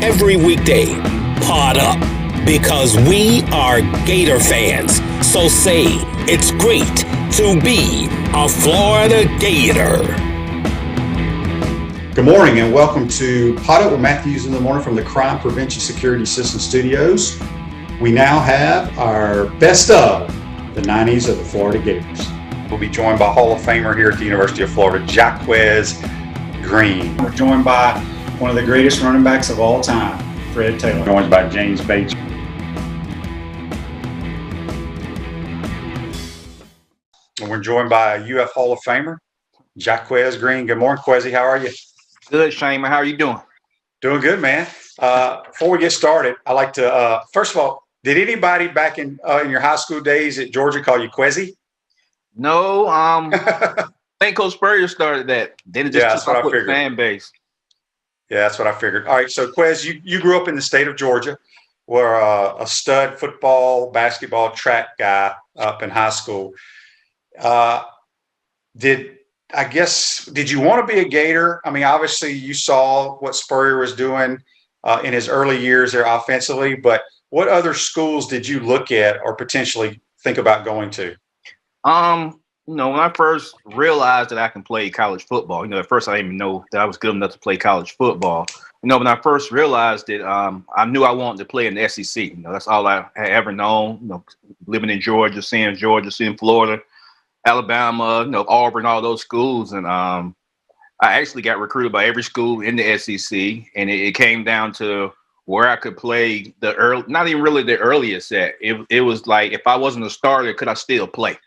every weekday. Pod up, because we are Gator fans. So say it's great to be a Florida Gator. Good morning and welcome to Pod Up with Matthews in the Morning from the Crime Prevention Security System Studios. We now have our best of the 90s of the Florida Gators. We'll be joined by Hall of Famer here at the University of Florida, Quezzy Green. We're joined by one of the greatest running backs of all time, Freddy T. Joined by James Batesy. And we're joined by a UF Hall of Famer, Quezzy Green. Good morning, Quezzy. How are you? Good, Shane. How are you doing? Doing good, man. Before we get started, I'd like to, first of all, did anybody back in your high school days at Georgia call you Quezzy? No, I think Coach Spurrier started that. Then it just took off with the fan base. Yeah, that's what I figured. All right, so Quez, you grew up in the state of Georgia. Were a stud football, basketball, track guy up in high school. Did you want to be a Gator? I mean, obviously you saw what Spurrier was doing in his early years there offensively, but what other schools did you look at or potentially think about going to? When I first realized that I can play college football, at first I didn't even know that I was good enough to play college football. When I first realized it, I knew I wanted to play in the SEC. That's all I had ever known. Living in Georgia, seeing Florida, Alabama, Auburn, all those schools. And I actually got recruited by every school in the SEC. And it came down to where I could play not even really the earliest set. It was like, if I wasn't a starter, could I still play?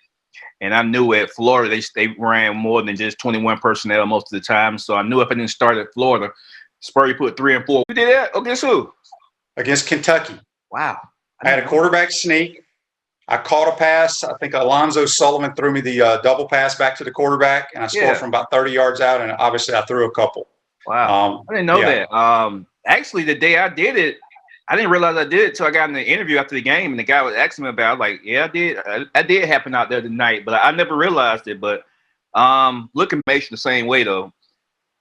And I knew at Florida, they ran more than just 21 personnel most of the time. So I knew if I didn't start at Florida, Spurrier put 3 and 4. We did that against who? Against Kentucky. Wow. I had a quarterback sneak. I caught a pass. I think Alonzo Sullivan threw me the double pass back to the quarterback, and I scored from about 30 yards out, and obviously I threw a couple. Wow. I didn't know that. Actually, the day I did it, I didn't realize I did it until I got in the interview after the game, and the guy was asking me about it. I was like, yeah, I did. That did happen out there tonight, but I never realized it. But looking at the same way, though.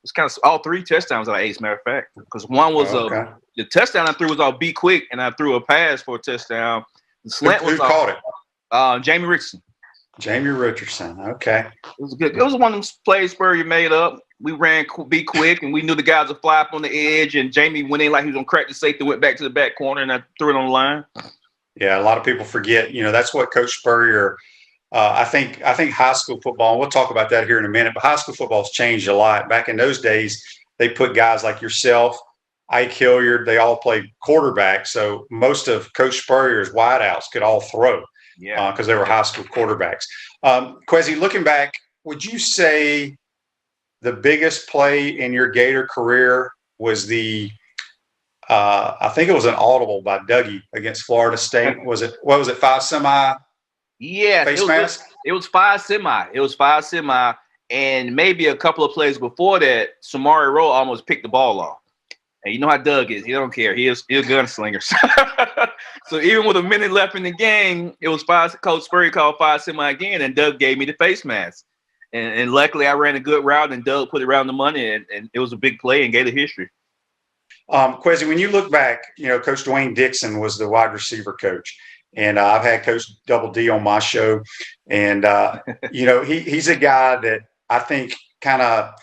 It's kind of all 3 touchdowns that I ate, as a matter of fact. Because one was the touchdown I threw was off Be Quick, and I threw a pass for a touchdown. The slant who caught it? Jamie Richardson. Jamie Richardson. Okay. It was good. It was one of them plays Spurrier made up. We ran Be Quick, and we knew the guys would fly up on the edge, and Jamie went in like he was going to crack the safety, went back to the back corner, and I threw it on the line. Yeah, a lot of people forget. That's what Coach Spurrier I think high school football, and we'll talk about that here in a minute, but high school football has changed a lot. Back in those days, they put guys like yourself, Ike Hilliard, they all played quarterback. So most of Coach Spurrier's wideouts could all throw because they were high school quarterbacks. Quezzy, looking back, would you say the biggest play in your Gator career was I think it was an audible by Dougie against Florida State. What was it, 5 semi? Yeah, it was 5 semi. It was 5 semi, and maybe a couple of plays before that, Samari Rowe almost picked the ball off. And you know how Doug is; he don't care. He's a gunslinger. So even with a minute left in the game, it was 5. Coach Spurrier called 5 semi again, and Doug gave me the face mask. And luckily, I ran a good route, and Doug put it around the money, and it was a big play in Gator history. Quezzy, when you look back, Coach Dwayne Dixon was the wide receiver coach. And I've had Coach Double D on my show. And, he's a guy that I think kind of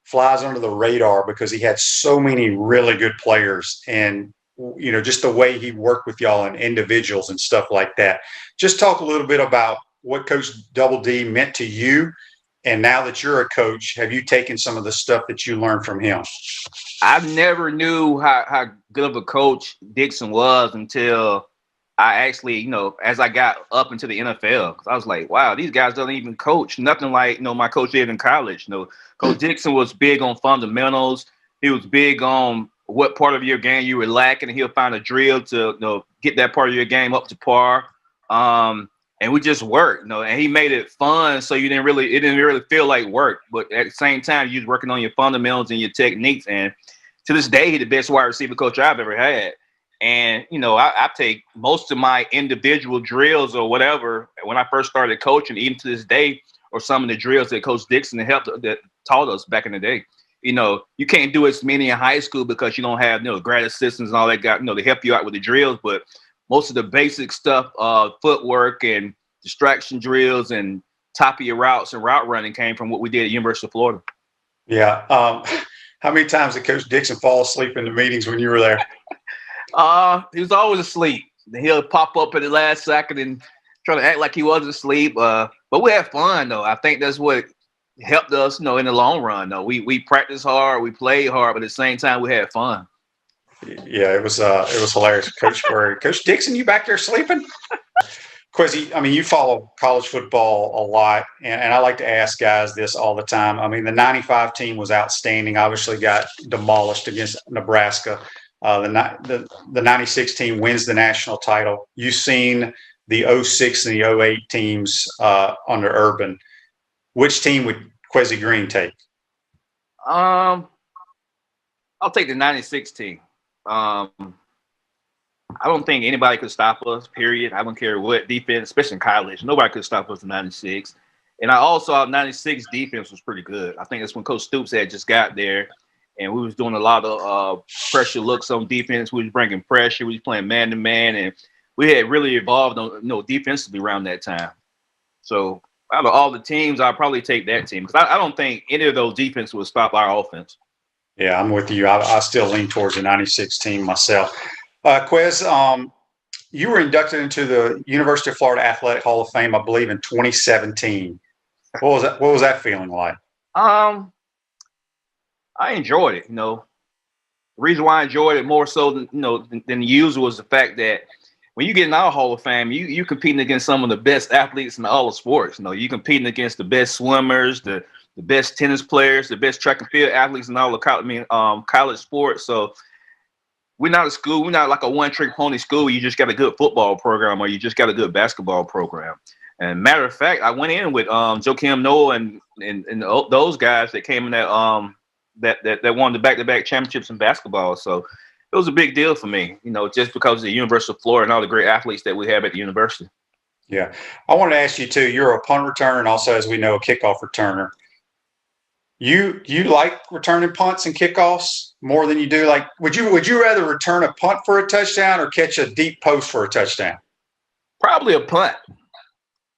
flies under the radar because he had so many really good players and, just the way he worked with y'all and individuals and stuff like that. Just talk a little bit about what Coach Double D meant to you. And now that you're a coach, have you taken some of the stuff that you learned from him? I never knew how good of a coach Dixon was until I actually, as I got up into the NFL, because I was like, wow, these guys don't even coach. Nothing like, my coach did in college. Coach Dixon was big on fundamentals. He was big on what part of your game you were lacking, and he'll find a drill to, get that part of your game up to par. And we just worked, and he made it fun. So it didn't really feel like work, but at the same time, you was working on your fundamentals and your techniques. And to this day, he's the best wide receiver coach I've ever had. And, I take most of my individual drills or whatever when I first started coaching, even to this day, or some of the drills that Coach Dixon that taught us back in the day. You can't do as many in high school because you don't have, grad assistants and all that to help you out with the drills. But most of the basic stuff, footwork and distraction drills and top of your routes and route running came from what we did at University of Florida. Yeah. How many times did Coach Dixon fall asleep in the meetings when you were there? He was always asleep. He'll pop up at the last second and try to act like he wasn't asleep. But we had fun though. I think that's what helped us, in the long run. Though we practiced hard, we played hard, but at the same time we had fun. Yeah, it was hilarious. Coach Dixon, you back there sleeping? Quezzy, you follow college football a lot, and I like to ask guys this all the time. The 95 team was outstanding, obviously got demolished against Nebraska. The 96 team wins the national title. You've seen the 06 and the 08 teams under Urban. Which team would Quezzy Green take? I'll take the 96 team. I don't think anybody could stop us, period. I don't care what defense, especially in college. Nobody could stop us in 96. And our 96 defense was pretty good. I think that's when Coach Stoops had just got there, and we was doing a lot of pressure looks on defense. We was bringing pressure. We was playing man-to-man, and we had really evolved on, defensively around that time. So out of all the teams, I'd probably take that team because I don't think any of those defenses would stop our offense. Yeah, I'm with you. I still lean towards the 96 team myself. Quez, you were inducted into the University of Florida Athletic Hall of Fame, I believe, in 2017. What was that feeling like? I enjoyed it. The reason why I enjoyed it more so than usual was the fact that when you get in our Hall of Fame, you competing against some of the best athletes in all of sports. You competing against the best swimmers, the best tennis players, the best track and field athletes in all of college sports. So we're not a school. We're not like a one-trick pony school. You just got a good football program or you just got a good basketball program. And matter of fact, I went in with Joakim Noah and those guys that came in that won the back-to-back championships in basketball. So it was a big deal for me, just because of the University of Florida and all the great athletes that we have at the university. Yeah. I wanted to ask you, too, you're a punt returner and also, as we know, a kickoff returner. You like returning punts and kickoffs more than you do? Like, would you rather return a punt for a touchdown or catch a deep post for a touchdown? Probably a punt,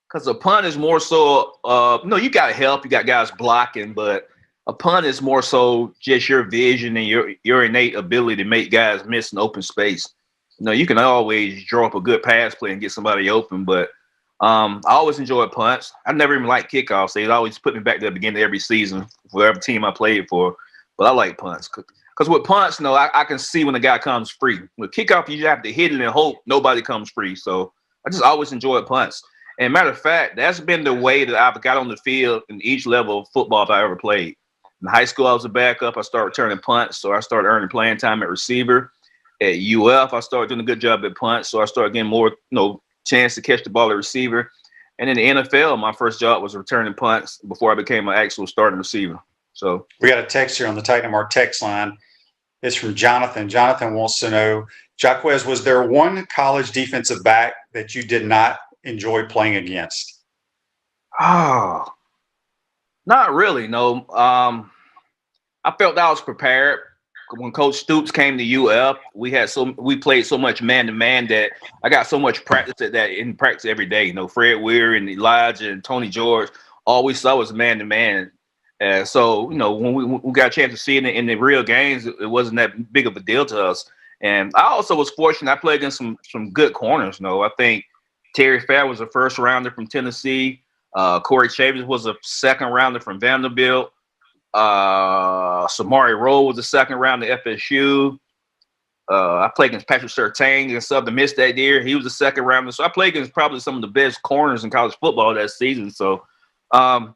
because a punt is more so. You got help, you got guys blocking, but a punt is more so just your vision and your innate ability to make guys miss an open space. You can always draw up a good pass play and get somebody open, but I always enjoyed punts. I never even liked kickoffs. They'd always put me back there at the beginning of every season for whatever team I played for. But I like punts. Because with punts, I can see when the guy comes free. With kickoff, you just have to hit it and hope nobody comes free. So I just always enjoyed punts. And matter of fact, that's been the way that I've got on the field in each level of football I ever played. In high school, I was a backup. I started returning punts, so I started earning playing time at receiver. At UF, I started doing a good job at punts, so I started getting more, chance to catch the ball at receiver. And in the NFL, my first job was returning punts before I became an actual starting receiver. So we got a text here on the Titan Mark text line. It's from Jonathan. Jonathan wants to know, Jaquez, was there one college defensive back that you did not enjoy playing against? Oh, not really. No. I felt I was prepared. When Coach Stoops came to UF, we played so much man-to-man that I got so much practice at that in practice every day. Fred Weir and Elijah and Tony George, all we saw was man-to-man. So, when we got a chance to see it in the real games, it wasn't that big of a deal to us. And I also was fortunate. I played against some good corners. I think Terry Fair was a first rounder from Tennessee. Corey Chavis was a second rounder from Vanderbilt. Samari Rowe was the second round to FSU. I played against Patrick Surtain and Southern Miss that year. He was the second rounder. So I played against probably some of the best corners in college football that season. So I'll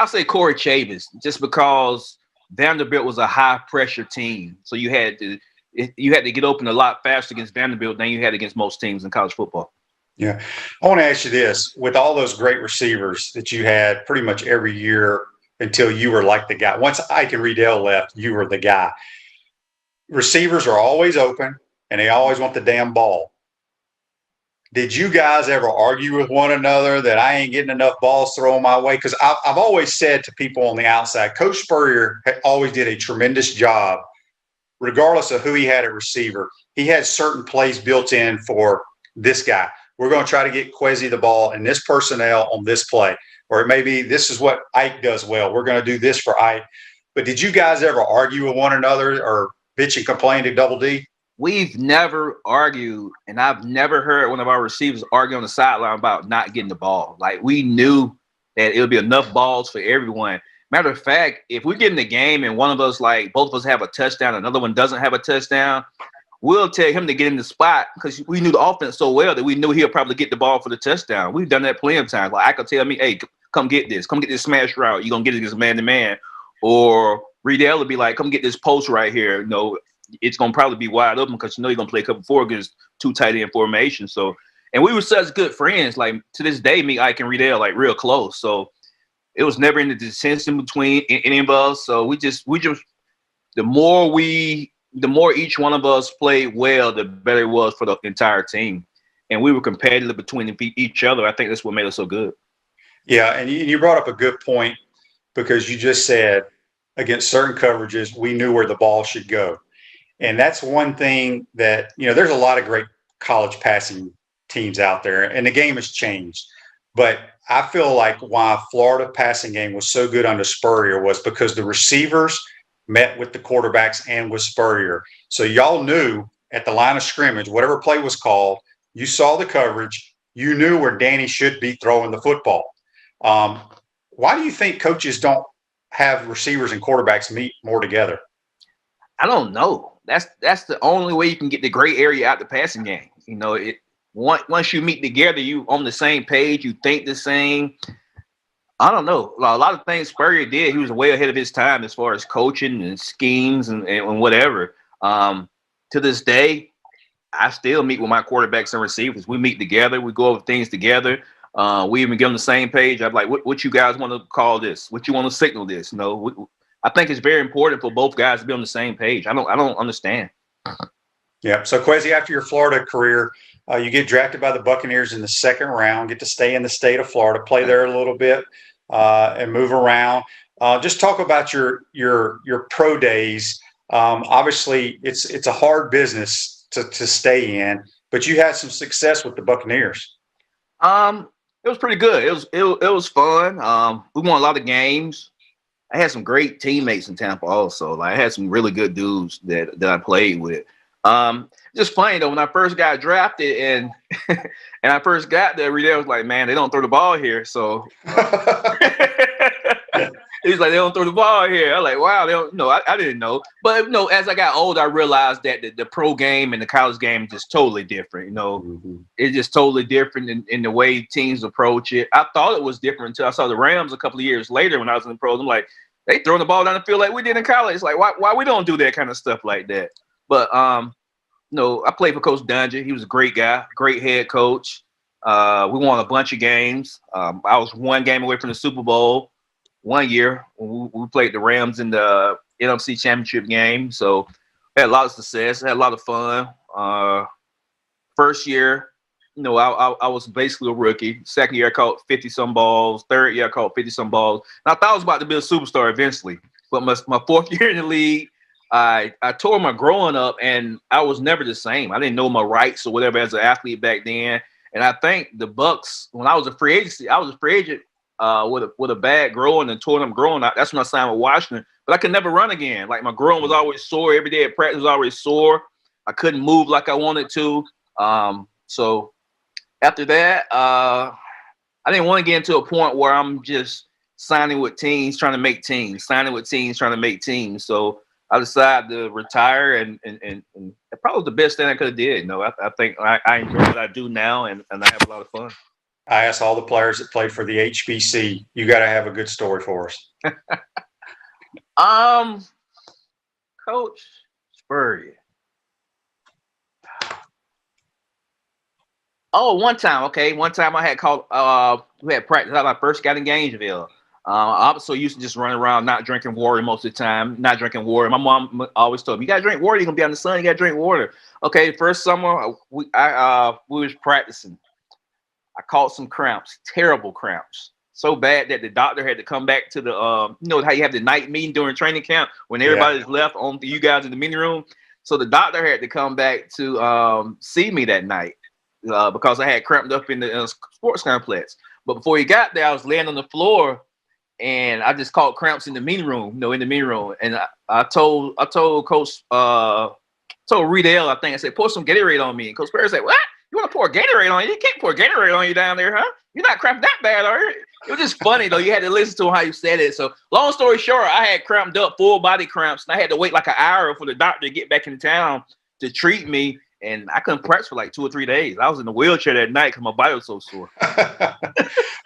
say Corey Chavis, just because Vanderbilt was a high pressure team. So you had to get open a lot faster against Vanderbilt than you had against most teams in college football. Yeah. I want to ask you this. With all those great receivers that you had pretty much every year until you were like the guy. Once Ike and Riedel left, you were the guy. Receivers are always open, and they always want the damn ball. did you guys ever argue with one another that I ain't getting enough balls thrown my way? Because I've always said to people on the outside, Coach Spurrier always did a tremendous job, regardless of who he had at receiver. He had certain plays built in for this guy. We're going to try to get Quezzy the ball and this personnel on this play. Or it may be this is what Ike does well. We're going to do this for Ike. But did you guys ever argue with one another or bitch and complain to Double D? We've never argued, and I've never heard one of our receivers argue on the sideline about not getting the ball. Like, we knew that it would be enough balls for everyone. Matter of fact, if we get in the game and one of us, like both of us have a touchdown, another one doesn't have a touchdown, we'll tell him to get in the spot because we knew the offense so well that we knew he'll probably get the ball for the touchdown. We've done that plenty of times. Like, I could tell me, hey, come get this. Come get this smash route. You're going to get it against man-to-man. Or Riedel would be like, come get this post right here. You know, it's going to probably be wide open because you know you're going to play a couple four against two tight end formation. So, and we were such good friends. Like, to this day, me, Ike, and Riedel, like, real close. So, it was never any dissension between any of us. So, we just the more each one of us played well, the better it was for the entire team. And we were competitive between each other. I think that's what made us so good. Yeah, and you brought up a good point because you just said against certain coverages, we knew where the ball should go. And that's one thing that, you know, there's a lot of great college passing teams out there, and the game has changed. But I feel like why Florida passing game was so good under Spurrier was because the receivers met with the quarterbacks and with Spurrier. So y'all knew at the line of scrimmage, whatever play was called, you saw the coverage, you knew where Danny should be throwing the football. Why do you think coaches don't have receivers and quarterbacks meet more together? I don't know. That's the only way you can get the gray area out the passing game. You know, once you meet together, you on the same page, you think the same. I don't know. A lot of things Spurrier did, he was way ahead of his time as far as coaching and schemes and whatever. To this day, I still meet with my quarterbacks and receivers. We meet together. We go over things together. We even get on the same page. I'm like, what you guys want to call this? What you want to signal this? You know, I think it's very important for both guys to be on the same page. I don't understand. Yeah. So, Quezzy, after your Florida career, you get drafted by the Buccaneers in the second round, get to stay in the state of Florida, play there a little bit, and move around. Just talk about your pro days. Obviously, it's a hard business to stay in, but you had some success with the Buccaneers. It was pretty good. It was fun. We won a lot of games. I had some great teammates in Tampa also. Like, I had some really good dudes that I played with. Just funny though, when I first got drafted and I first got there, Riedel was like, man, they don't throw the ball here. So he's like, they don't throw the ball here. I'm like, wow, they don't. No, I didn't know. But no, as I got older, I realized that the pro game and the college game is just totally different. You know, It's just totally different in the way teams approach it. I thought it was different until I saw the Rams a couple of years later when I was in the pros. I'm like, they throwing the ball down the field like we did in college. Like, why we don't do that kind of stuff like that? But I played for Coach Dungy. He was a great guy, great head coach. We won a bunch of games. I was one game away from the Super Bowl one year. We played the Rams in the NFC Championship game. So I had a lot of success. I had a lot of fun. First year, I was basically a rookie. Second year, I caught 50-some balls. Third year, I caught 50-some balls. And I thought I was about to be a superstar eventually. But my fourth year in the league, I tore my growing up, and I was never the same. I didn't know my rights or whatever as an athlete back then. And I think the Bucks, when I was a free agent with a bad growing and tore them growing. That's when I signed with Washington. But I could never run again. Like, my groin was always sore. Every day at practice was always sore. I couldn't move like I wanted to. So after that, I didn't want to get into a point where I'm just signing with teams, trying to make teams, signing with teams, trying to make teams. So I decided to retire, and probably the best thing I could have did. I think I enjoy what I do now, and I have a lot of fun. I asked all the players that played for the HBC, you got to have a good story for us. Coach Spurrier. Oh, one time I had called. We had practice when I first got in Gainesville. I was so used to just running around, not drinking water most of the time, not drinking water. My mom always told me, you got to drink water. You're going to be out in the sun. You got to drink water. Okay, first summer, we was practicing. I caught some cramps, terrible cramps. So bad that the doctor had to come back to the, you know how you have the night meeting during training camp when everybody's left on you guys in the meeting room. So the doctor had to come back to see me that night because I had cramped up in the sports complex. But before he got there, I was laying on the floor and I just caught cramps in the meeting room, And I told Coach, told Riedel, I think, I said, pour some Gatorade on me. And Coach Beaird said, what? You want to pour Gatorade on you? You can't pour Gatorade on you down there, huh? You're not cramped that bad, are you? It was just funny, though. You had to listen to how you said it. So long story short, I had cramped up, full body cramps, and I had to wait like an hour for the doctor to get back in town to treat me. And I couldn't practice for like 2 or 3 days. I was in the wheelchair that night because my body was so sore.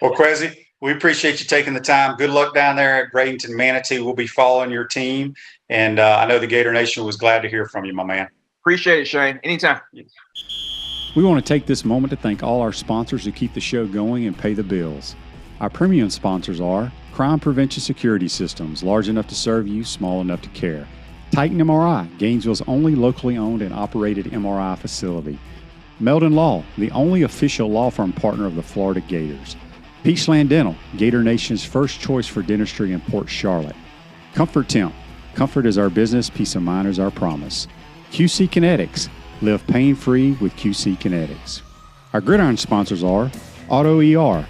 Well, Quezzy, we appreciate you taking the time. Good luck down there at Bradenton Manatee. We'll be following your team. And I know the Gator Nation was glad to hear from you, my man. Appreciate it, Shane. Anytime. We want to take this moment to thank all our sponsors who keep the show going and pay the bills. Our premium sponsors are Crime Prevention Security Systems, large enough to serve you, small enough to care. Titan MRI, Gainesville's only locally owned and operated MRI facility. Meldon Law, the only official law firm partner of the Florida Gators. Peachland Dental, Gator Nation's first choice for dentistry in Port Charlotte. Comfort Temp, comfort is our business, peace of mind is our promise. QC Kinetics, live pain-free with QC Kinetics. Our gridiron sponsors are Auto ER,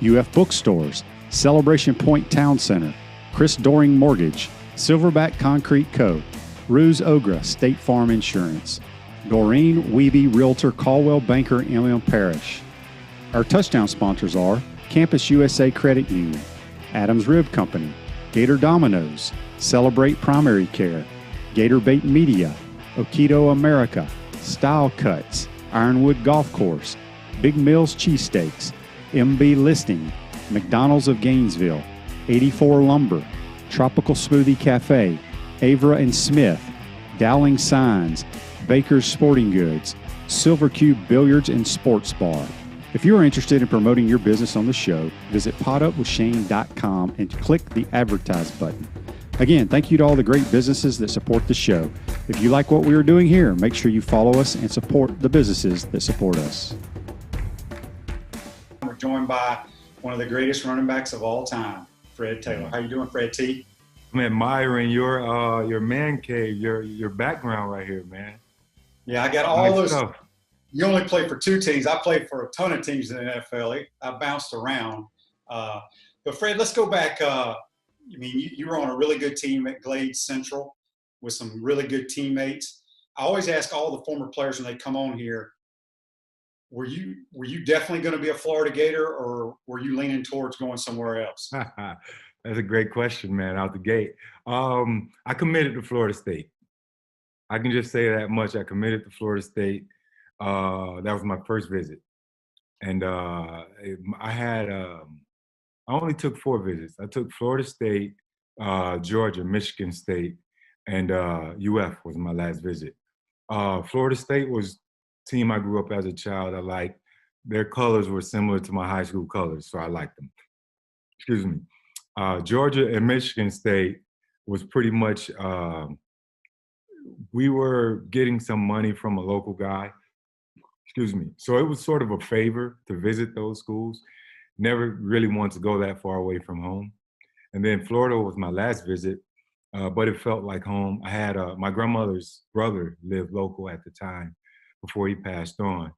UF Bookstores, Celebration Point Town Center, Chris Doring Mortgage, Silverback Concrete Co., Ruse Ogra State Farm Insurance, Doreen Weeby Realtor Caldwell Banker MM Parish. Our touchdown sponsors are Campus USA Credit Union, Adams Rib Company, Gator Dominoes, Celebrate Primary Care, Gator Bait Media, Okido America, Style Cuts, Ironwood Golf Course, Big Mills Cheesesteaks, MB Listing, McDonald's of Gainesville, 84 Lumber, Tropical Smoothie Cafe, Avra and Smith, Dowling Signs, Baker's Sporting Goods, Silver Cube Billiards and Sports Bar. If you are interested in promoting your business on the show, visit potupwithshane.com and click the advertise button. Again, thank you to all the great businesses that support the show. If you like what we are doing here, make sure you follow us and support the businesses that support us. We're joined by one of the greatest running backs of all time, Fred Taylor. How you doing, Fred T? I'm admiring your man cave, your background right here, man. Yeah, I got all those stuff. You only play for 2 teams. I played for a ton of teams in the NFL. I bounced around. But Fred, let's go back. I mean, you were on a really good team at Glade Central with some really good teammates. I always ask all the former players when they come on here, were you definitely going to be a Florida Gator, or were you leaning towards going somewhere else? That's a great question, man, out the gate. I committed to Florida State. I can just say that much. I committed to Florida State. That was my first visit. And I only took 4 visits. I took Florida State, Georgia, Michigan State, and UF was my last visit. Florida State was a team I grew up as a child. I liked. Their colors were similar to my high school colors, so I liked them. Excuse me. Georgia and Michigan State was pretty much, we were getting some money from a local guy. Excuse me. So it was sort of a favor to visit those schools. Never really wanted to go that far away from home. And then Florida was my last visit, but it felt like home. I had my grandmother's brother lived local at the time before he passed on.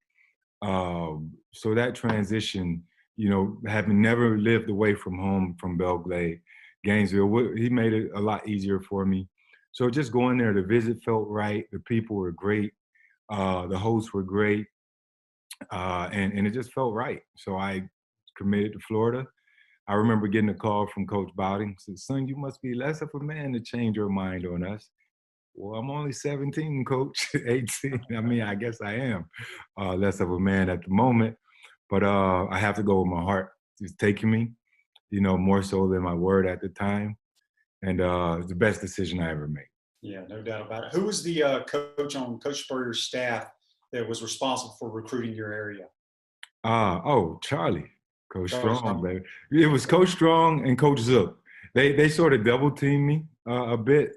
So that transition, you know, having never lived away from home from Belglade, Gainesville, he made it a lot easier for me. So just going there to visit felt right. The people were great. The hosts were great. And it just felt right. So I committed to Florida. I remember getting a call from Coach Bowden. Said, son, you must be less of a man to change your mind on us. Well, I'm only 17, Coach, 18. I mean, I guess I am less of a man at the moment. But I have to go with my heart. It's taking me, you know, more so than my word at the time. And it's the best decision I ever made. Yeah, no doubt about it. Who was the coach on Coach Spurrier's staff that was responsible for recruiting your area? Charlie. Coach Strong, baby. It was Coach Strong and Coach Zook. They sort of double teamed me a bit,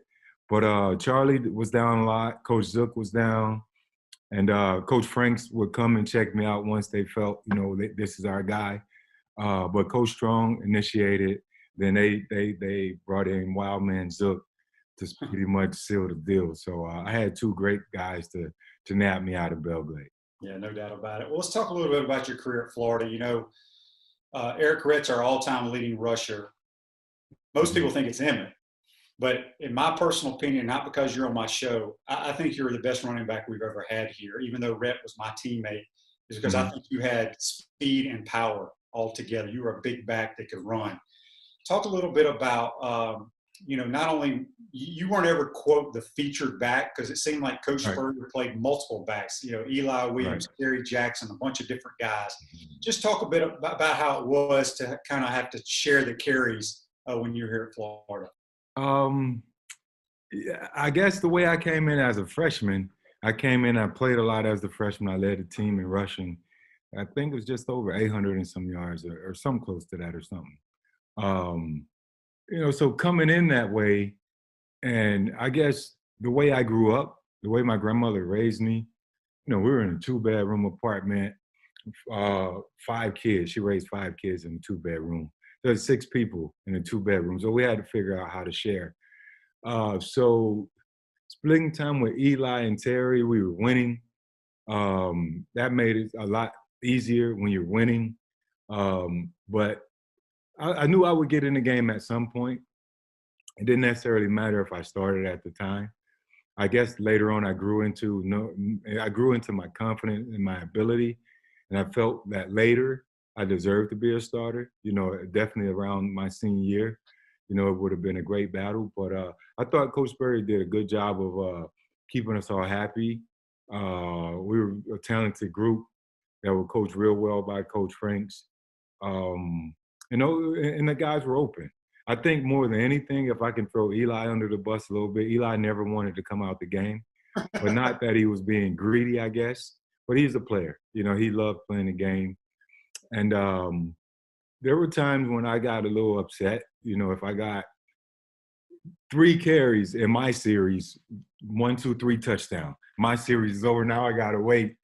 but Charlie was down a lot. Coach Zook was down, And Coach Franks would come and check me out once they felt, this is our guy. But Coach Strong initiated. Then they brought in Wildman Zook to pretty much seal the deal. So I had two great guys to nab me out of Belgrade. Yeah, no doubt about it. Well, let's talk a little bit about your career at Florida. Eric Ritt's our all-time leading rusher. Most people think it's Emmett. But in my personal opinion, not because you're on my show, I think you're the best running back we've ever had here, even though Rhett was my teammate, is because I think you had speed and power all together. You were a big back that could run. Talk a little bit about, not only you weren't ever, quote, the featured back, because it seemed like Coach Spurrier played multiple backs, Eli Williams, Kerry Jackson, a bunch of different guys. Just talk a bit about how it was to kind of have to share the carries when you were here at Florida. I guess the way I came in as a freshman, I played a lot as a freshman. I led the team in rushing. I think it was just over 800 and some yards or some close to that or something. So coming in that way, and I guess the way I grew up, the way my grandmother raised me, we were in a 2-bedroom apartment, 5 kids. She raised 5 kids in a 2-bedroom. There's 6 people in a 2-bedroom, so we had to figure out how to share. So splitting time with Eli and Terry, we were winning. That made it a lot easier when you're winning. But I knew I would get in the game at some point. It didn't necessarily matter if I started at the time. I guess later on I grew into my confidence and my ability, and I felt that later I deserved to be a starter. Definitely around my senior year, it would have been a great battle. But I thought Coach Spurrier did a good job of keeping us all happy. We were a talented group that were coached real well by Coach Franks. And the guys were open. I think more than anything, if I can throw Eli under the bus a little bit, Eli never wanted to come out the game. But not that he was being greedy, I guess. But he's a player. He loved playing the game. And there were times when I got a little upset. If I got 3 carries in my series, 1, 2, 3 touchdown. My series is over. Now I got to wait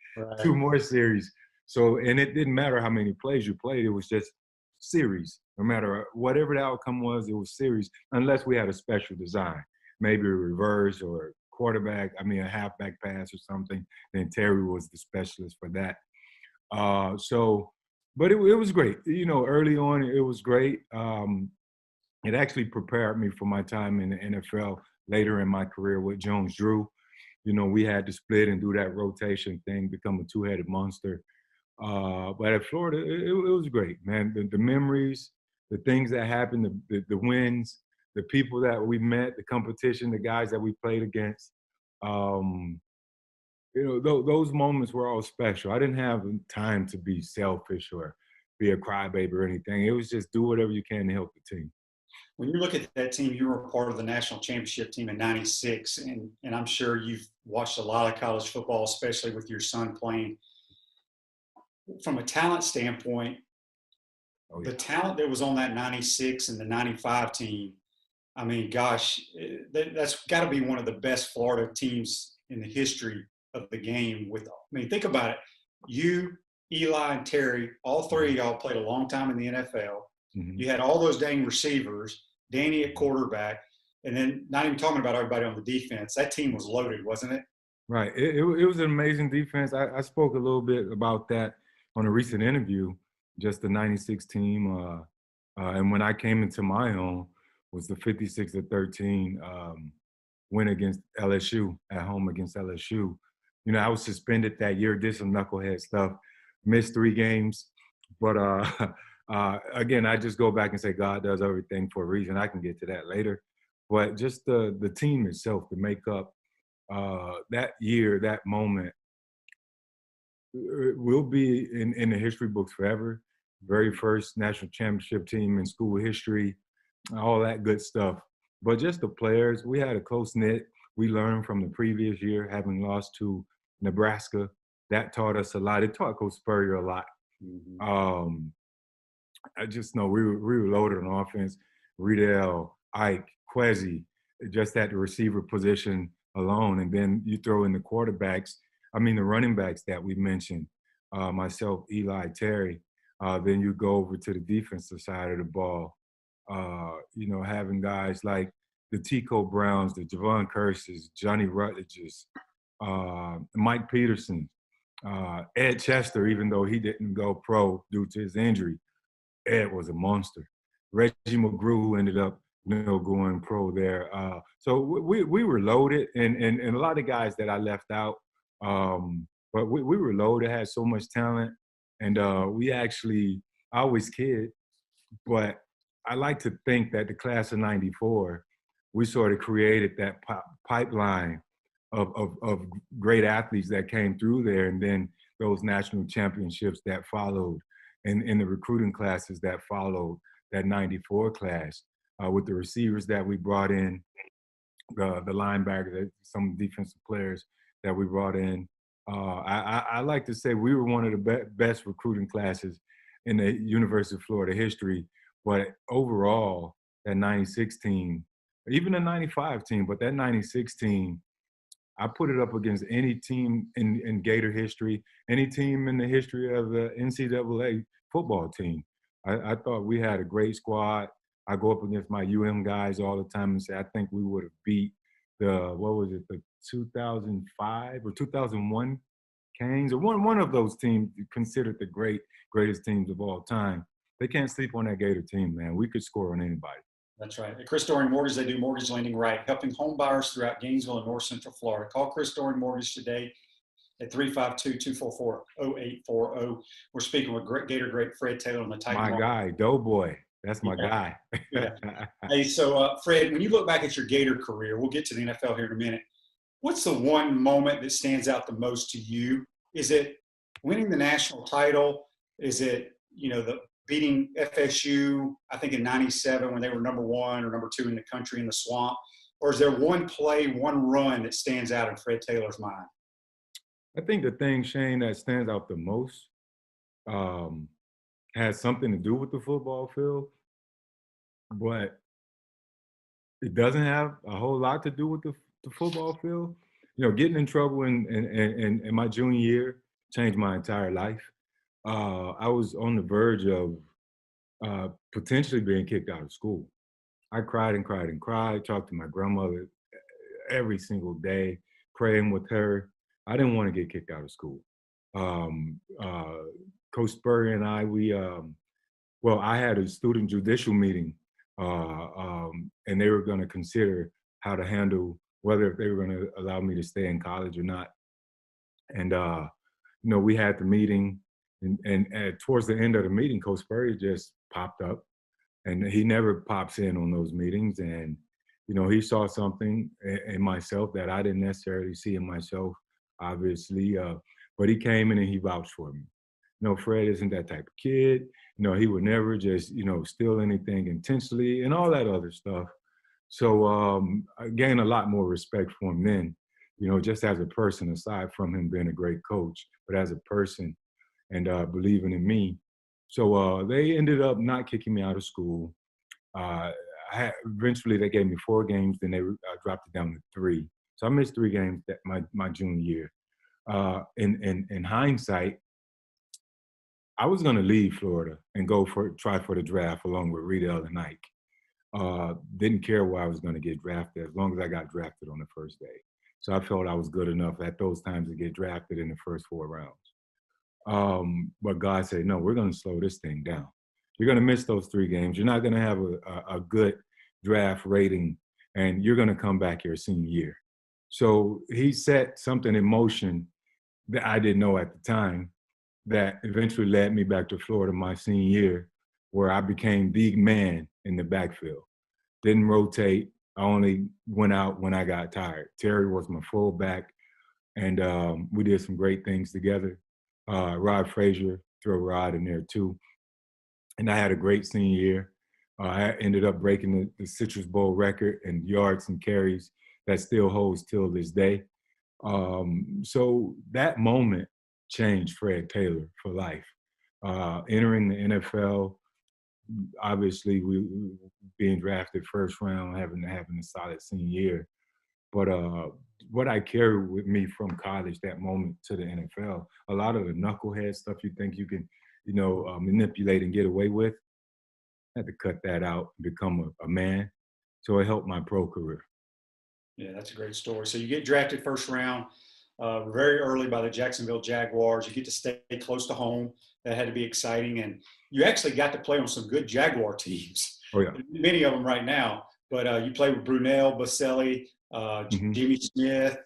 2 more series. So, and it didn't matter how many plays you played. It was just series. No matter whatever the outcome was, it was series, unless we had a special design, maybe a reverse or a halfback pass or something. Then Terry was the specialist for that. But it was great. Early on, it was great. It actually prepared me for my time in the NFL later in my career with Jones Drew. We had to split and do that rotation thing, become a 2-headed monster. But at Florida, it was great, man. The memories, the things that happened, the wins, the people that we met, the competition, the guys that we played against. Those moments were all special. I didn't have time to be selfish or be a crybaby or anything. It was just do whatever you can to help the team. When you look at that team, you were part of the national championship team in '96, and I'm sure you've watched a lot of college football, especially with your son playing. From a talent standpoint, the talent that was on that 96 and the 95 team, I mean, gosh, that's got to be one of the best Florida teams in the history of the game. Think about it. You, Eli, and Terry, all 3 of y'all played a long time in the NFL. You had all those dang receivers, Danny at quarterback, and then not even talking about everybody on the defense. That team was loaded, wasn't it? Right. It was an amazing defense. I spoke a little bit about that on a recent interview, just the 96 team. And when I came into my own, was the 56-13 win against LSU, at home against LSU. I was suspended that year, did some knucklehead stuff, missed 3 games. But again, I just go back and say God does everything for a reason. I can get to that later. But just the team itself, the makeup, that year, that moment, will be in the history books forever. Very first national championship team in school history, all that good stuff. But just the players, we had a close-knit. We learned from the previous year, having lost to Nebraska. That taught us a lot. It taught Coach Spurrier a lot. I just know we were loaded on offense. Riedel, Ike, Quezzy, just at the receiver position alone. And then you throw in the quarterbacks. the running backs that we mentioned, myself, Eli, Terry. Then you go over to the defensive side of the ball, having guys like the Tico Browns, the Javon Curses, Johnny Rutledges, Mike Peterson, Ed Chester, even though he didn't go pro due to his injury. Ed was a monster. Reggie McGrew, who ended up going pro there. So we were loaded, and a lot of guys that I left out, but we were loaded, had so much talent, and we actually, I always kid, but I like to think that the class of '94, we sort of created that pipeline of great athletes that came through there, and then those national championships that followed, and in the recruiting classes that followed that '94 class, with the receivers that we brought in, the linebackers, some defensive players that we brought in. I like to say we were one of the best recruiting classes in the University of Florida history. But overall, that '96 team, even the '95 team, but that '96 team, I put it up against any team in Gator history, any team in the history of the NCAA football team. I thought we had a great squad. I go up against my guys all the time and say, I think we would have beat the 2005 or 2001 Canes, or one of those teams considered the greatest teams of all time. They can't sleep on that Gator team, man. We could score on anybody. That's right. At Chris Dorian Mortgage, they do mortgage lending right, helping home buyers throughout Gainesville and North Central Florida. Call Chris Dorian Mortgage today at 352-244-0840. We're speaking with Gator great Fred Taylor on the Titan. My guy, Doughboy. That's my guy. Yeah. Hey, so Fred, when you look back at your Gator career, we'll get to the NFL here in a minute. What's the one moment that stands out the most to you? Is it winning the national title? Is it, the beating FSU, I think in '97 when they were number 1 or number 2 in the country in the Swamp? Or is there one play, one run that stands out in Fred Taylor's mind? I think the thing, Shane, that stands out the most has something to do with the football field, but it doesn't have a whole lot to do with the football field. Getting in trouble in my junior year changed my entire life. I was on the verge of potentially being kicked out of school. I cried and cried and cried, talked to my grandmother every single day, praying with her. I didn't want to get kicked out of school. Coach Spurrier and I, I had a student judicial meeting, and they were going to consider how to handle whether they were going to allow me to stay in college or not. And, we had the meeting, and towards the end of the meeting, Coach Spurrier just popped up, and he never pops in on those meetings. And, he saw something in myself that I didn't necessarily see in myself, obviously, but he came in and he vouched for me. Fred isn't that type of kid. He would never just, steal anything intentionally and all that other stuff. So I gained a lot more respect for him then, just as a person, aside from him being a great coach, but as a person and believing in me. So they ended up not kicking me out of school. Eventually they gave me 4 games, then they dropped it down to 3. So I missed 3 games that my junior year. In hindsight, I was going to leave Florida and try for the draft along with Riedel and Ike. Didn't care where I was going to get drafted as long as I got drafted on the first day. So I felt I was good enough at those times to get drafted in the first 4 rounds. But God said, no, we're going to slow this thing down. You're going to miss those 3 games. You're not going to have a good draft rating, and you're going to come back your senior year. So he set something in motion that I didn't know at the time that eventually led me back to Florida my senior year, where I became the man in the backfield. Didn't rotate. I only went out when I got tired. Terry was my fullback, and we did some great things together. Rod Frazier, throw Rod in there too. And I had a great senior year. I ended up breaking the Citrus Bowl record in yards and carries that still holds till this day. So that moment changed Fred Taylor for life. Entering the NFL, obviously we being drafted first round, having a solid senior year. But what I carry with me from college, that moment to the NFL, a lot of the knucklehead stuff you think you can, manipulate and get away with, I had to cut that out and become a man. So it helped my pro career. Yeah, that's a great story. So you get drafted first round very early by the Jacksonville Jaguars. You get to stay close to home. That had to be exciting. And you actually got to play on some good Jaguar teams. Oh, yeah. Many of them right now. But you played with Brunell, Baselli, Jimmy Smith,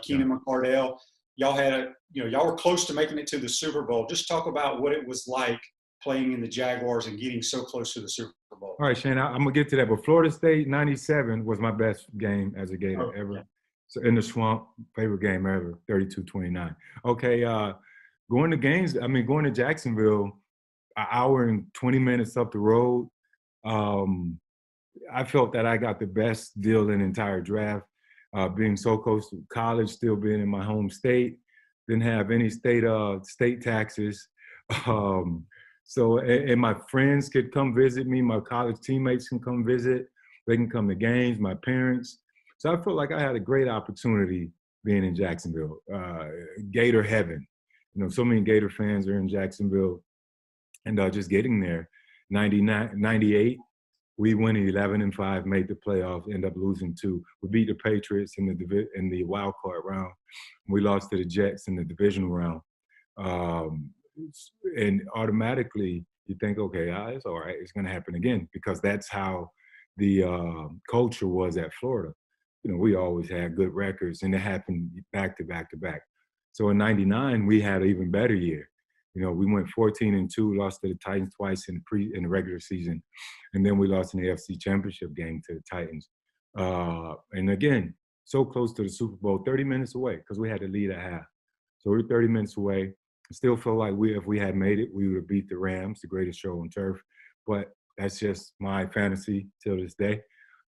Keenan McCardell. Y'all were close to making it to the Super Bowl. Just talk about what it was like playing in the Jaguars and getting so close to the Super Bowl. All right, Shane, I'm going to get to that. But Florida State 97 was my best game as a Gator ever. Yeah. So in the swamp, favorite game ever, 32-29. Okay, going to Jacksonville, an hour and 20 minutes up the road, I felt that I got the best deal in the entire draft. Being so close to college, still being in my home state, didn't have any state taxes. So my friends could come visit me. My college teammates can come visit. They can come to games, my parents. So I felt like I had a great opportunity being in Jacksonville. Gator heaven. So many Gator fans are in Jacksonville. And just getting there, 98, we went 11-5, made the playoffs, ended up losing 2. We beat the Patriots in the wild card round. We lost to the Jets in the divisional round. And automatically you think, okay, it's all right. It's going to happen again, because that's how the culture was at Florida. We always had good records, and it happened back to back to back. So in 99, we had an even better year. We went 14-2, lost to the Titans twice in the regular season. And then we lost in the AFC Championship game to the Titans. And again, so close to the Super Bowl, 30 minutes away, because we had to lead at half. So we were 30 minutes away. I still feel like if we had made it, we would have beat the Rams, the greatest show on turf. But that's just my fantasy till this day.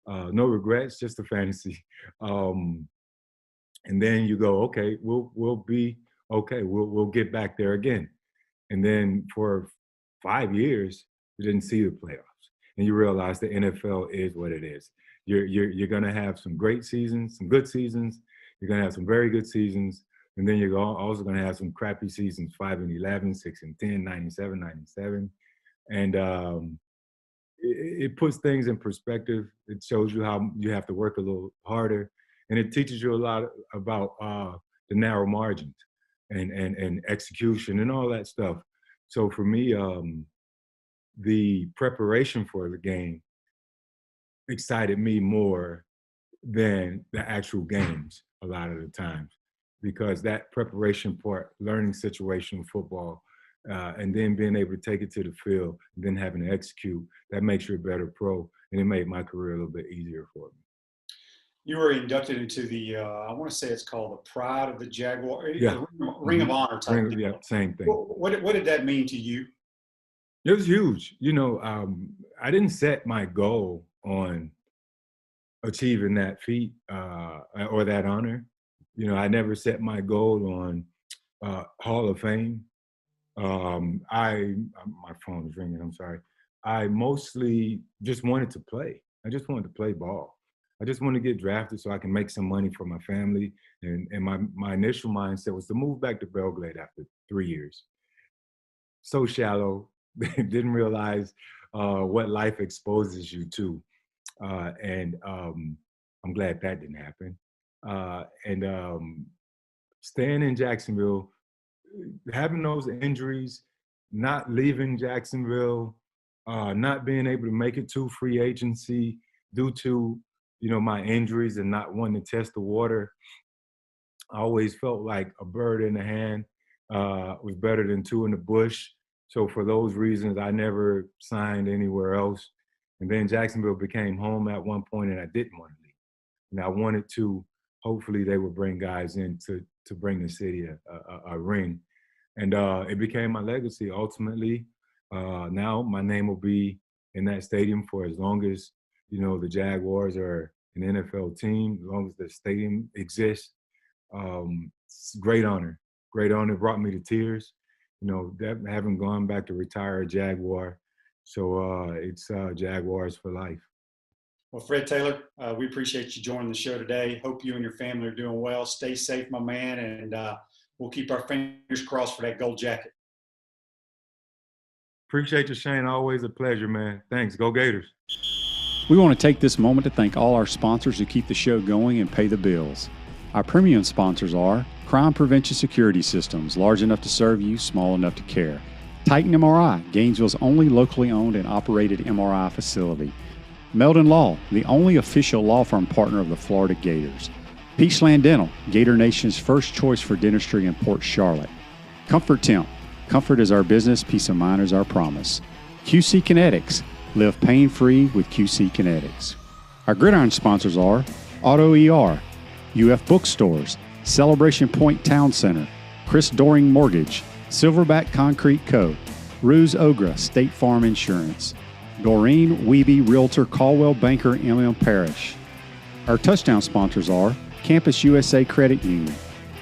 No regrets, just a fantasy. And then you go, okay, we'll be okay. We'll get back there again. And then for 5 years, you didn't see the playoffs, and you realize the NFL is what it is. You're going to have some great seasons, some good seasons. You're going to have some very good seasons, and then you're also going to have some crappy seasons: 5-11, 6-10, 97, and it puts things in perspective. It shows you how you have to work a little harder, and it teaches you a lot about the narrow margins. And execution and all that stuff. So for me, the preparation for the game excited me more than the actual games a lot of the times, because that preparation part, learning situational football, and then being able to take it to the field, and then having to execute, that makes you a better pro, and it made my career a little bit easier for me. You were inducted into the, I want to say it's called the Pride of the Jaguar, yeah. Ring of Honor type thing. Yeah, same thing. What did that mean to you? It was huge. I didn't set my goal on achieving that feat or that honor. I never set my goal on Hall of Fame. My phone is ringing, I'm sorry. I mostly just wanted to play. I just wanted to play ball. I just want to get drafted so I can make some money for my family. And my initial mindset was to move back to Belgrade after 3 years. So shallow, didn't realize what life exposes you to. And I'm glad that didn't happen. And staying in Jacksonville, having those injuries, not leaving Jacksonville, not being able to make it to free agency due to my injuries and not wanting to test the water, I always felt like a bird in the hand was better than 2 in the bush. So for those reasons, I never signed anywhere else. And then Jacksonville became home at one point, and I didn't want to leave. And I wanted to, hopefully they would bring guys in to bring the city a ring. And it became my legacy. Ultimately, now my name will be in that stadium for as long as the Jaguars are an NFL team, as long as the stadium exists. It's a great honor. Great honor. Brought me to tears. That haven't gone back to retire a Jaguar. So it's Jaguars for life. Well, Fred Taylor, we appreciate you joining the show today. Hope you and your family are doing well. Stay safe, my man, and we'll keep our fingers crossed for that gold jacket. Appreciate you, Shane. Always a pleasure, man. Thanks. Go Gators. We want to take this moment to thank all our sponsors who keep the show going and pay the bills. Our premium sponsors are Crime Prevention Security Systems, large enough to serve you, small enough to care. Titan MRI, Gainesville's only locally owned and operated MRI facility. Meldon Law, the only official law firm partner of the Florida Gators. Peachland Dental, Gator Nation's first choice for dentistry in Port Charlotte. Comfort Temp, comfort is our business, peace of mind is our promise. QC Kinetics, live pain-free with QC Kinetics. Our gridiron sponsors are Auto ER, UF Bookstores, Celebration Point Town Center, Chris Doring Mortgage, Silverback Concrete Co., Ruse Ogra State Farm Insurance, Doreen Wiebe Realtor Caldwell Banker MM Parish. Our touchdown sponsors are Campus USA Credit Union,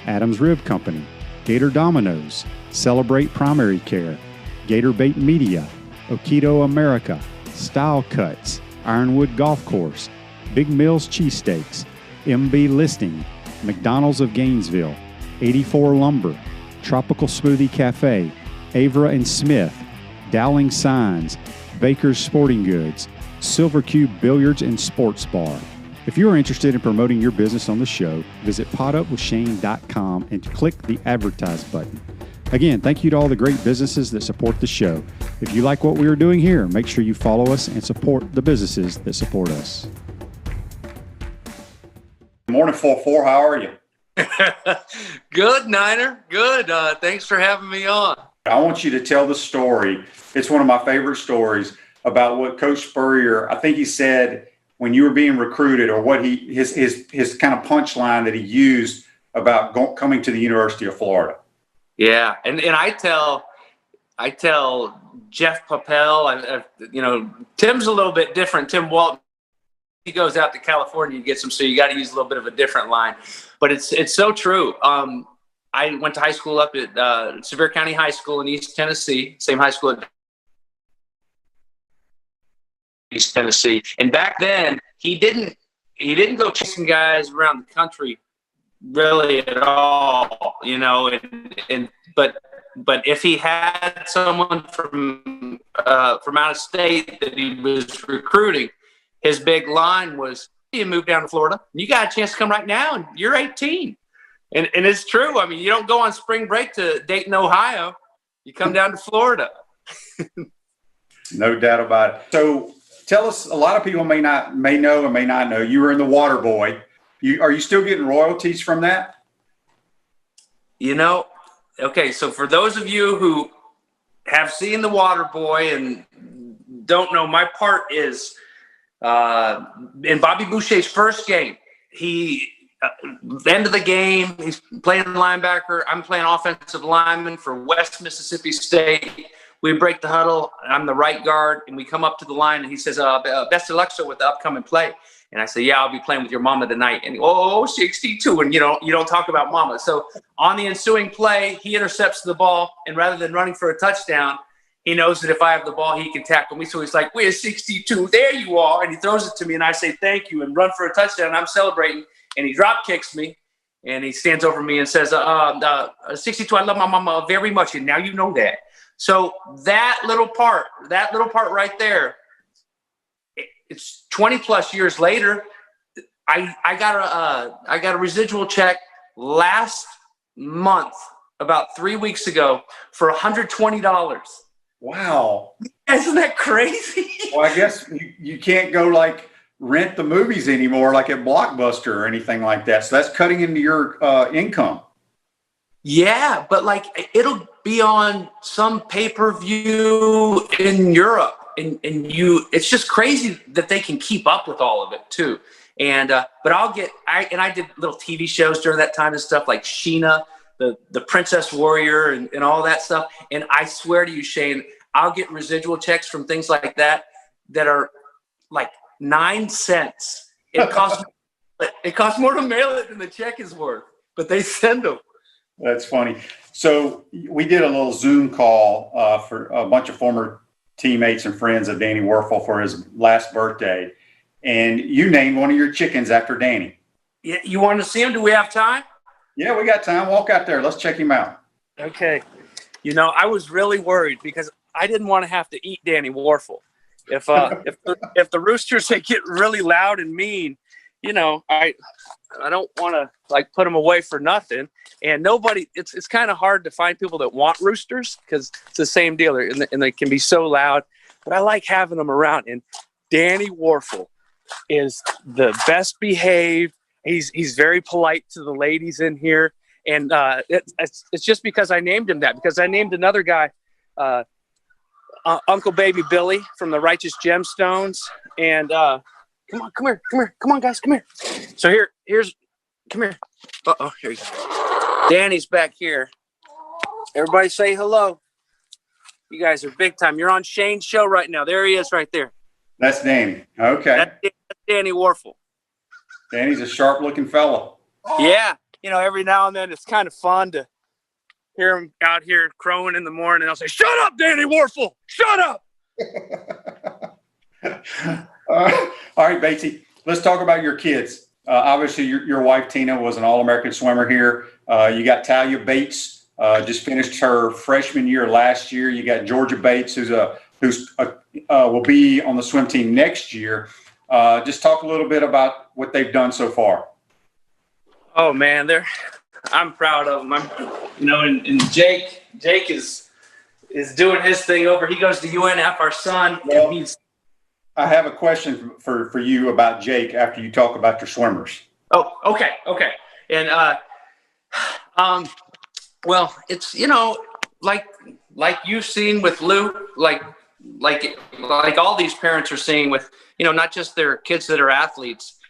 Adams Rib Company, Gator Dominoes, Celebrate Primary Care, Gator Bait Media, Okido America, Style Cuts, Ironwood Golf Course, Big Mills Cheesesteaks, MB Listing, McDonald's of Gainesville, 84 Lumber, Tropical Smoothie Cafe, Avra and Smith, Dowling Signs, Baker's Sporting Goods, Silver Cube Billiards and Sports Bar. If you are interested in promoting your business on the show, visit potupwithshane.com and click the Advertise button. Again, thank you to all the great businesses that support the show. If you like what we are doing here, make sure you follow us and support the businesses that support us. Good morning, 4-4. How are you? Good, Niner. Good. Thanks for having me on. I want you to tell the story. It's one of my favorite stories about what Coach Spurrier, I think he said when you were being recruited, or what his kind of punchline that he used about coming to the University of Florida. Yeah, and I tell Jeff Papel, Tim's a little bit different. Tim Walton, he goes out to California and gets him, so you got to use a little bit of a different line. But it's so true. I went to high school up at Sevier County High School in East Tennessee, same high school at East Tennessee. And back then, he didn't go chasing guys around the country really at all, but if he had someone from out of state that he was recruiting, his big line was, you move down to Florida, you got a chance to come right now, and you're 18. And it's true. I mean, you don't go on spring break to Dayton, Ohio. You come down to Florida. No doubt about it. So tell us, a lot of people may know and may not know, you were in the Water Boy. Are you still getting royalties from that? Okay, so for those of you who have seen the Water Boy and don't know, my part is in Bobby Boucher's first game. End of the game, he's playing linebacker. I'm playing offensive lineman for West Mississippi State. We break the huddle. I'm the right guard, and we come up to the line, and he says, best of luck, sir, with the upcoming play. And I say, yeah, I'll be playing with your mama tonight. And 62, and you don't talk about mama. So on the ensuing play, he intercepts the ball, and rather than running for a touchdown, he knows that if I have the ball, he can tackle me. So he's like, we're 62. There you are. And he throws it to me, and I say, thank you, and run for a touchdown. I'm celebrating. And he drop kicks me, and he stands over me and says, 62, I love my mama very much, and now you know that. So that little part right there, it's 20 plus years later. I got a residual check last month, about 3 weeks ago, for $120. Wow. Isn't that crazy? Well, I guess you can't go rent the movies anymore, like at Blockbuster or anything like that. So that's cutting into your income. Yeah, but it'll be on some pay-per-view in Europe, and it's just crazy that they can keep up with all of it too. And but I did little TV shows during that time and stuff, like Sheena, the Princess Warrior, and all that stuff. And I swear to you, Shane, I'll get residual checks from things like that are like 9 cents. It costs more to mail it than the check is worth, but they send them. That's funny. So we did a little Zoom call for a bunch of former teammates and friends of Danny Werfel for his last birthday. and you named one of your chickens after Danny. Yeah, you want to see him? Do we have time? Yeah, we got time. Walk out there. Let's check him out. Okay. You know, I was really worried because I didn't want to have to eat Danny Warfel. If the roosters they get really loud and mean, you know, I don't want to like put them away for nothing. And nobody, it's kind of hard to find people that want roosters because it's the same deal, and they can be so loud. But I like having them around. And Danny Warfel is the best behaved. He's very polite to the ladies in here, and it's just because I named him that, because I named another guy Uncle Baby Billy from the Righteous Gemstones. And come on, guys, come here. So come here. Here you go. Danny's back here. Everybody say hello. You guys are big time. You're on Shane's show right now. There he is right there. That's Danny. Okay. That's Danny Warfel. Danny's a sharp-looking fellow. Yeah. You know, every now and then it's kind of fun to hear him out here crowing in the morning. I'll say, "Shut up, Danny Warfel! Shut up!" All right, Batesy. Let's talk about your kids. Obviously, your wife, Tina, was an All-American swimmer here. You got Talia Bates, just finished her freshman year last year. You got Georgia Bates, who's will be on the swim team next year. Just talk a little bit about what they've done so far. Oh man, I'm proud of them. And Jake is doing his thing over. He goes to UNF, our son. Well, and I have a question for you about Jake after you talk about your swimmers. Oh, okay. And well, it's, you know, like you've seen with Luke, like all these parents are seeing with, you know, not just their kids that are athletes.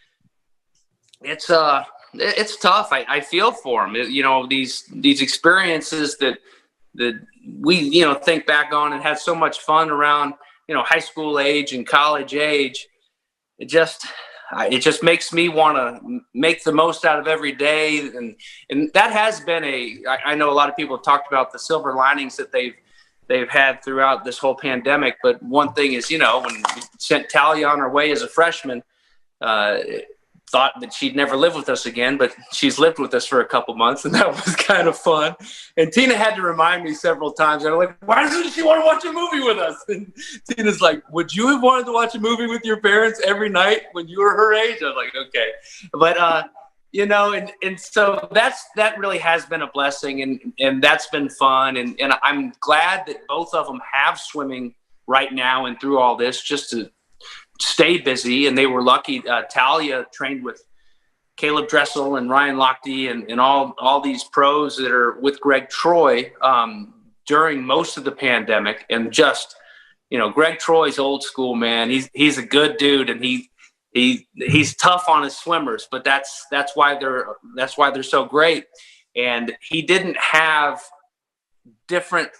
It's tough. I feel for them. You know, these experiences that we, you know, think back on and had so much fun around, you know, high school age and college age. It just makes me want to make the most out of every day. And that has been I know a lot of people have talked about the silver linings that they've had throughout this whole pandemic. But one thing is, you know, when we sent Talia on her way as a freshman, thought that she'd never live with us again, but she's lived with us for a couple months, and that was kind of fun. And Tina had to remind me several times. I'm like, "Why doesn't she want to watch a movie with us?" And Tina's like, "Would you have wanted to watch a movie with your parents every night when you were her age?" I was like, "Okay." But you know, and so that really has been a blessing, and that's been fun, and I'm glad that both of them have swimming right now and through all this, just to stay busy. And they were lucky. Talia trained with Caleb Dressel and Ryan Lochte and all these pros that are with Greg Troy during most of the pandemic. And just, you know, Greg Troy's old school, man. He's a good dude, and he's tough on his swimmers, but that's why they're so great. And he didn't have different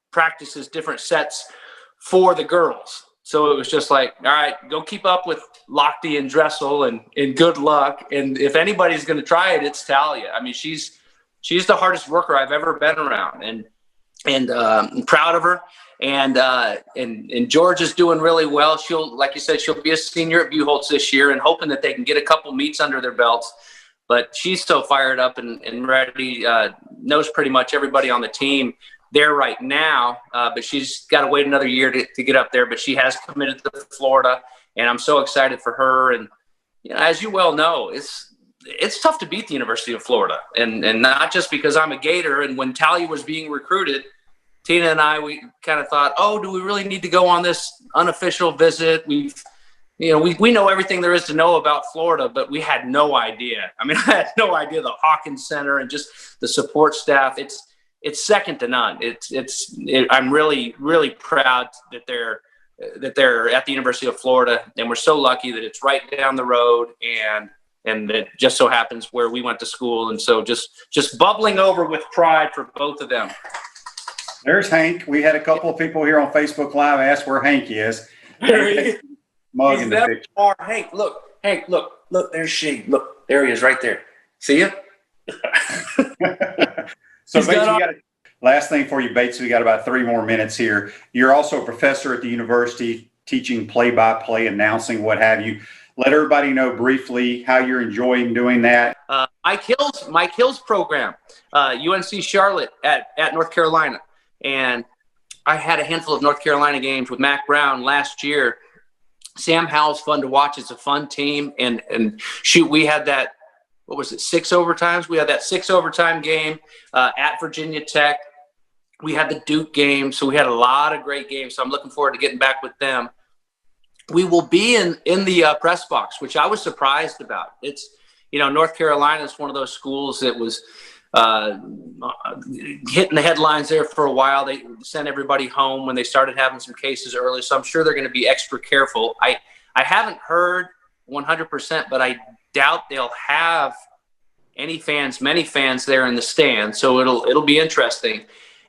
practices, different sets for the girls. So it was just like, all right, go keep up with Lochte and Dressel and good luck. And if anybody's going to try it, it's Talia. I mean, she's the hardest worker I've ever been around, and I'm proud of her. And George is doing really well. Like you said, she'll be a senior at Buchholz this year, and hoping that they can get a couple meets under their belts. But she's so fired up and ready, knows pretty much everybody on the team there right now, but she's got to wait another year to get up there. But she has committed to Florida, and I'm so excited for her. And you know, as you well know, it's tough to beat the University of Florida, and not just because I'm a Gator. And when Talia was being recruited, Tina and we kind of thought, oh, do we really need to go on this unofficial visit? We know everything there is to know about Florida, but we had no idea. I mean, I had no idea the Hawkins Center and just the support staff. It's second to none. I'm really, really proud that they're at the University of Florida, and we're so lucky that it's right down the road, and it just so happens where we went to school. And so just bubbling over with pride for both of them. There's Hank. We had a couple of people here on Facebook Live ask where Hank is. There he is. Mug in the picture. Hank, look, there's she. Look, there he is right there. See you? So Bates, last thing for you, Bates, we got about 3 more minutes here. You're also a professor at the university teaching play-by-play, announcing, what have you. let everybody know briefly how you're enjoying doing that. Mike Hill's program, UNC Charlotte at North Carolina. And I had a handful of North Carolina games with Mac Brown last year. Sam Howell's fun to watch. It's a fun team. And shoot, we had that, what was it, 6 overtimes? We had that 6 overtime game at Virginia Tech. We had the Duke game. So we had a lot of great games. So I'm looking forward to getting back with them. We will be in the press box, which I was surprised about. It's, North Carolina is one of those schools that was hitting the headlines there for a while. They sent everybody home when they started having some cases early. So I'm sure they're going to be extra careful. I haven't heard 100%, but I doubt they'll have many fans there in the stand. So it'll be interesting.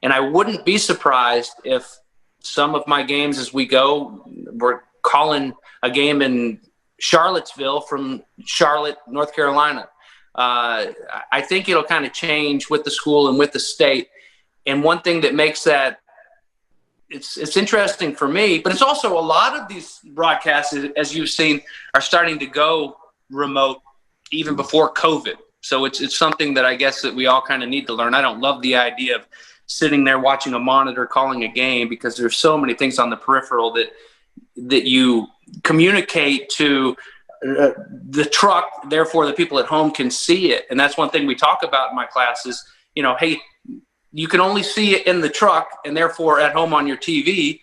And I wouldn't be surprised if some of my games as we go, we're calling a game in Charlottesville from Charlotte, North Carolina. I think it'll kind of change with the school and with the state. And one thing that makes that it's interesting for me, but it's also a lot of these broadcasts, as you've seen, are starting to go remote even before COVID. So it's something that I guess that we all kind of need to learn. I don't love the idea of sitting there watching a monitor calling a game, because there's so many things on the peripheral that you communicate to the truck, therefore the people at home can see it. And that's one thing we talk about in my classes. Hey, you can only see it in the truck, and therefore at home on your TV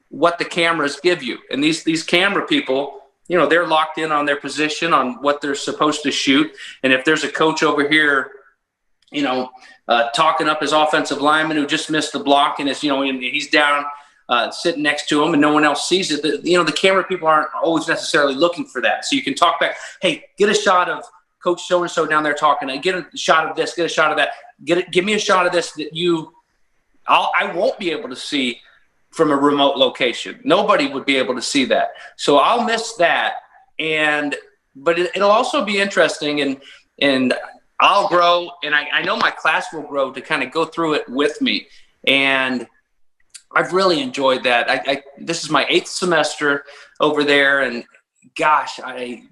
what the cameras give you. And these camera people, they're locked in on their position, on what they're supposed to shoot. And if there's a coach over here talking up his offensive lineman who just missed the block, and he's down sitting next to him and no one else sees it, the camera people aren't always necessarily looking for that. So you can talk back, hey, get a shot of Coach so-and-so down there talking, get a shot of this, get a shot of that, give me a shot of this that I won't be able to see from a remote location. Nobody would be able to see that. So I'll miss that. But it'll also be interesting, and I'll grow, and I know my class will grow to kind of go through it with me. And I've really enjoyed that. This is my 8th semester over there, and gosh,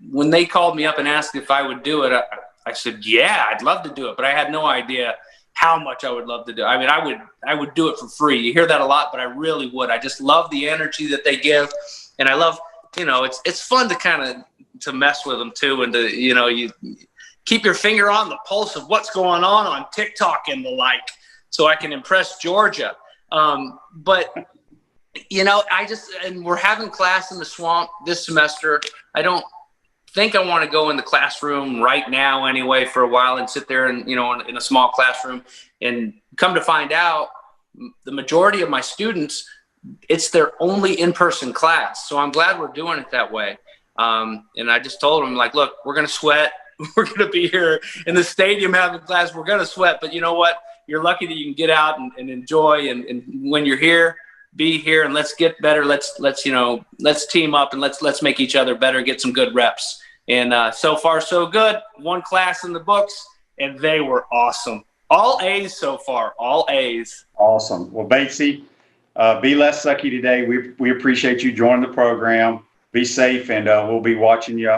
when they called me up and asked if I would do it, I said, yeah, I'd love to do it, but I had no idea how much I would love to do it. I mean, I would do it for free. You hear that a lot, but I really would. I just love the energy that they give, and I love, it's fun to kind of to mess with them too, and to you keep your finger on the pulse of what's going on TikTok and the like, so I can impress Georgia. But and we're having class in the swamp this semester. I don't think I want to go in the classroom right now anyway for a while and sit there and, in a small classroom. And come to find out, the majority of my students, it's their only in-person class. So I'm glad we're doing it that way. And I just told them, like, look, we're going to sweat. We're going to be here in the stadium having class. We're going to sweat, but you know what? You're lucky that you can get out and enjoy. And when you're here, be here, and let's get better. Let's team up, and let's make each other better, get some good reps. And so far, so good. 1 class in the books, and they were awesome. All A's so far, all A's. Awesome. Well, Batesy, be less sucky today. We appreciate you joining the program. Be safe, and we'll be watching you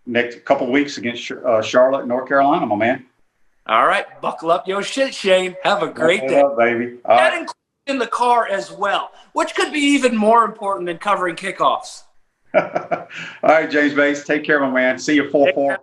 next couple of weeks against Charlotte, North Carolina, my man. All right. Buckle up your shit, Shane. Have a great day. Up, baby. All that right. includes in the car as well, which could be even more important than covering kickoffs. All right, James Bates. Take care, my man. See you 4-4.